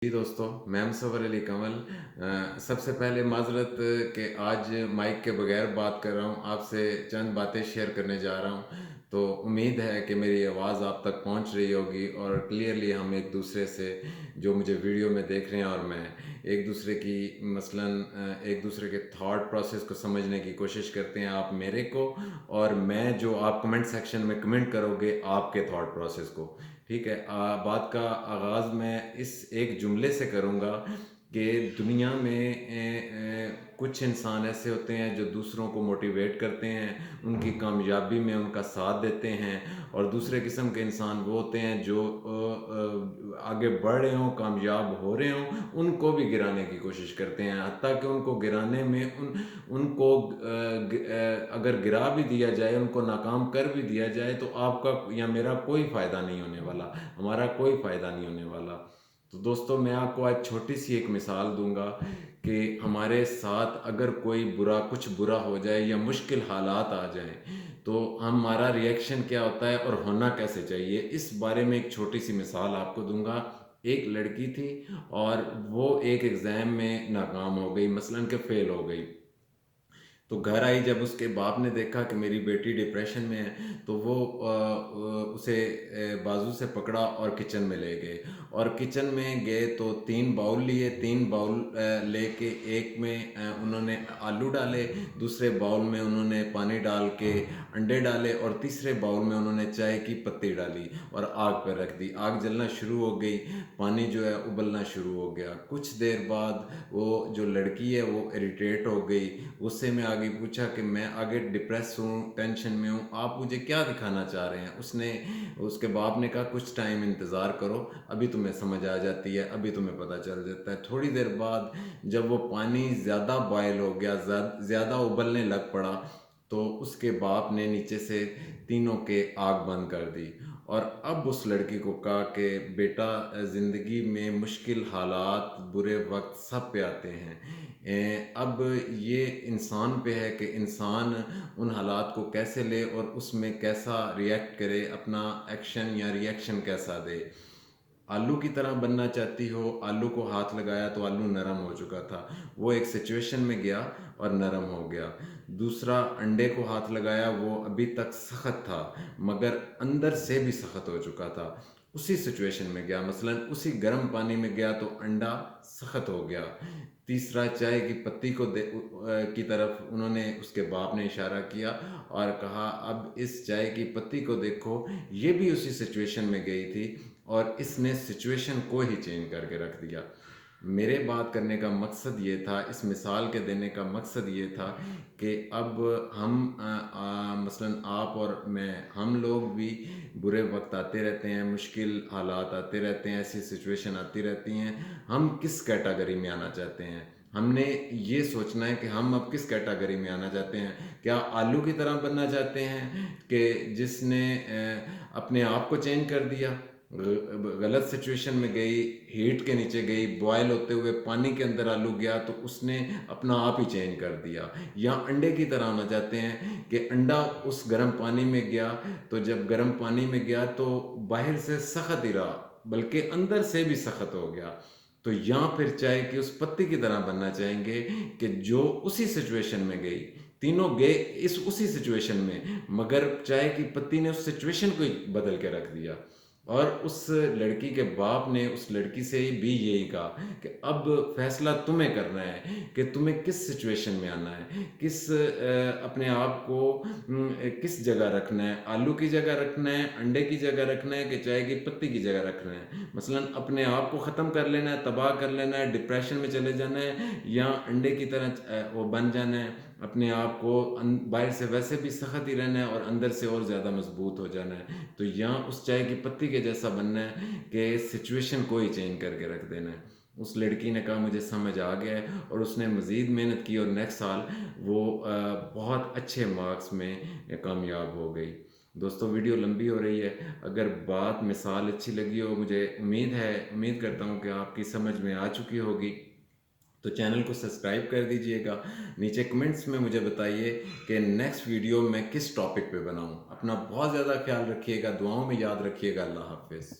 जी दोस्तों, मैं मुसव्वर अली कंवल। सबसे पहले माज़रत कि आज माइक के बगैर बात कर रहा हूँ, आपसे चंद बातें शेयर करने जा रहा हूँ। तो उम्मीद है कि मेरी आवाज़ आप तक पहुँच रही होगी और क्लियरली हम एक दूसरे से, जो मुझे वीडियो में देख रहे हैं और मैं, एक दूसरे की एक दूसरे के थॉट प्रोसेस को समझने की कोशिश करते हैं, आप मेरे को और मैं जो आप कमेंट सेक्शन में कमेंट करोगे आपके थॉट प्रोसेस को। ठीक है। बात का आगाज़ मैं इस एक जुमले से करूँगा कि दुनिया में कुछ इंसान ऐसे होते हैं जो दूसरों को मोटिवेट करते हैं, उनकी कामयाबी में उनका साथ देते हैं, और दूसरे किस्म के इंसान वो होते हैं जो आगे बढ़ रहे हों, कामयाब हो रहे हों, उनको भी गिराने की कोशिश करते हैं। हत्ता कि उनको गिराने में उनको अगर गिरा भी दिया जाए, उनको नाकाम कर भी दिया जाए, तो आपका या मेरा कोई फ़ायदा नहीं होने वाला, हमारा कोई फ़ायदा नहीं होने वाला। तो दोस्तों, मैं आपको आज छोटी सी एक मिसाल दूंगा कि हमारे साथ अगर कोई कुछ बुरा हो जाए या मुश्किल हालात आ जाएं, तो हमारा रिएक्शन क्या होता है और होना कैसे चाहिए, इस बारे में एक छोटी सी मिसाल आपको दूंगा। एक लड़की थी और वो एक एग्ज़ाम में नाकाम हो गई, मसलन के फ़ेल हो गई। तो घर आई, जब उसके बाप ने देखा कि मेरी बेटी डिप्रेशन में है, तो वो उसे बाजू से पकड़ा और किचन में ले गए। और किचन में गए तो 3 बाउल लिए, 3 बाउल लेके एक में उन्होंने आलू डाले, दूसरे बाउल में उन्होंने पानी डाल के अंडे डाले, और तीसरे बाउल में उन्होंने चाय की पत्ती डाली और आग पर रख दी। आग जलना शुरू हो गई, पानी जो है उबलना शुरू हो गया। कुछ देर बाद वो जो लड़की है वो इरिटेट हो गई, गुस्से में आ गई, पूछा कि मैं आगे डिप्रेस हूँ, टेंशन में हूँ, आप मुझे क्या दिखाना चाह रहे हैं। उसके बाप ने कहा कुछ टाइम इंतज़ार करो, अभी तुम्हें समझ आ जाती है, अभी तुम्हें पता चल जाता है। थोड़ी देर बाद जब वो पानी ज़्यादा बॉयल हो गया, ज़्यादा उबलने लग पड़ा, तो उसके बाप ने नीचे से तीनों के आग बंद कर दी। और अब उस लड़की को कहा कि बेटा, ज़िंदगी में मुश्किल हालात, बुरे वक्त सब पे आते हैं। अब ये इंसान पे है कि इंसान उन हालात को कैसे ले और उसमें कैसा रिएक्ट करे, अपना एक्शन या रिएक्शन कैसा दे। आलू की तरह बनना चाहती हो, आलू को हाथ लगाया तो आलू नरम हो चुका था, वो एक सिचुएशन में गया और नरम हो गया। दूसरा, अंडे को हाथ लगाया, वो अभी तक सख्त था मगर अंदर से भी सख्त हो चुका था। उसी सिचुएशन में गया, मसलन उसी गर्म पानी में गया तो अंडा सख्त हो गया। तीसरा, चाय की पत्ती की तरफ उन्होंने, उसके बाप ने इशारा किया और कहा अब इस चाय की पत्ती को देखो, ये भी उसी सिचुएशन में गई थी और इसने सिचुएशन को ही चेंज करके रख दिया। मेरे बात करने का मकसद ये था, इस मिसाल के देने का मकसद ये था कि अब हम मसलन आप और मैं, हम लोग भी, बुरे वक्त आते रहते हैं, मुश्किल हालात आते रहते हैं, ऐसी सिचुएशन आती रहती हैं। हम किस कैटेगरी में आना चाहते हैं, हमने ये सोचना है कि हम अब किस कैटेगरी में आना चाहते हैं। क्या आलू की तरह बनना चाहते हैं कि जिसने अपने आप को चेंज कर दिया, गलत सिचुएशन में गई, हीट के नीचे गई, बॉयल होते हुए पानी के अंदर आलू गया तो उसने अपना आप ही चेंज कर दिया। या अंडे की तरह होना चाहते हैं कि अंडा उस गर्म पानी में गया, तो जब गर्म पानी में गया तो बाहर से सख्त ही रहा बल्कि अंदर से भी सख्त हो गया। तो या फिर चाय की उस पत्ती की तरह बनना चाहेंगे कि जो उसी सिचुएशन में गई, तीनों गए इस उसी सिचुएशन में, मगर चाय की पत्ती ने उस सिचुएशन को ही बदल के रख दिया। और उस लड़की के बाप ने उस लड़की से भी यही कहा कि अब फैसला तुम्हें करना है कि तुम्हें किस सिचुएशन में आना है, अपने आप को किस जगह रखना है, आलू की जगह रखना है, अंडे की जगह रखना है, कि चाय की पत्ती की जगह रखना है। मसलन अपने आप को ख़त्म कर लेना है, तबाह कर लेना है, डिप्रेशन में चले जाना है, या अंडे की तरह वो बन जाना है, अपने आप को बाहर से वैसे भी सख्त ही रहना है और अंदर से और ज़्यादा मजबूत हो जाना है। तो यहाँ उस चाय की पत्ती के जैसा बनना है कि सिचुएशन को ही चेंज करके रख देना है। उस लड़की ने कहा मुझे समझ आ गया है, और उसने मज़ीद मेहनत की और नेक्स्ट साल वो बहुत अच्छे मार्क्स में कामयाब हो गई। दोस्तों, वीडियो लंबी हो रही है, अगर बात मिसाल अच्छी लगी हो, मुझे उम्मीद करता हूँ कि आपकी समझ में आ चुकी होगी, तो चैनल को सब्सक्राइब कर दीजिएगा। नीचे कमेंट्स में मुझे बताइए कि नेक्स्ट वीडियो मैं किस टॉपिक पे बनाऊं। अपना बहुत ज़्यादा ख्याल रखिएगा, दुआओं में याद रखिएगा। अल्लाह हाफ़िज़।